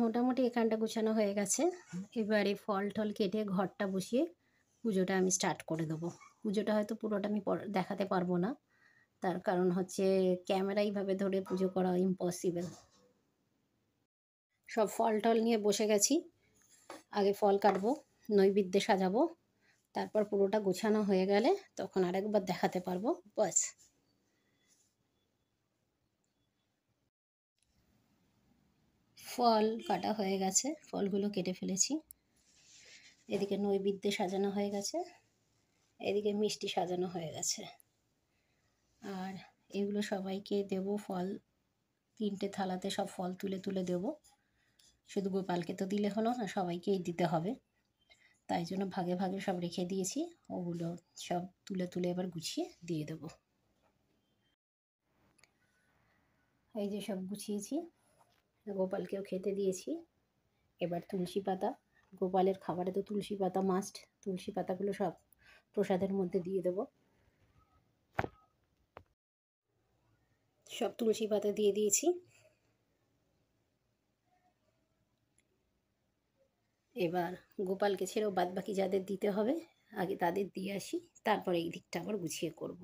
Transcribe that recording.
মোটামুটি এখানটা গুছানো হয়ে গেছে। এবারে ফল টল কেটে ঘরটা বসিয়ে পুজোটা আমি স্টার্ট করে দেবো। পুজোটা হয়তো পুরোটা আমি দেখাতে পারবো না, তার কারণ হচ্ছে ক্যামেরা এইভাবে ধরে পুজো করা ইম্পসিবল। সব ফল টল নিয়ে বসে গেছি। আগে ফল কাটবো, নৈবেদ্যে সাজাবো, তারপর পুরোটা গোছানো হয়ে গেলে তখন আরেকবার দেখাতে পারবো। বাস। ফল কাটা হয়ে গেছে, ফলগুলো কেটে ফেলেছি। এদিকে নৈবেদ্যে সাজানো হয়ে গেছে, এদিকে মিষ্টি সাজানো হয়ে গেছে। আর এগুলো সবাইকে দেব ফল। 3টে থালাতে সব ফল তুলে তুলে দেব। শুধু গোপালকে তো দিলে হলো না, সবাইকেই দিতে হবে। তাই জন্য ভাগে ভাগে সব রেখে দিয়েছি। ওগুলো সব তুলে তুলে এবার গুছিয়ে দিয়ে দেব। এই যে সব গুছিয়েছি, গোপালকেও খেতে দিয়েছি। এবার তুলসী পাতা, গোপালের খাবারে তো তুলসী পাতা মাস্ট। তুলসী পাতাগুলো সব প্রসাদের মধ্যে দিয়ে দেব। সব তুলসী পাতা দিয়ে দিয়েছি। এবার গোপালকে ছেড়েও বাদবাকি যাদের দিতে হবে আগে তাদের দিয়ে আসি, তারপরে এই দিকটা আবার গুছিয়ে করব।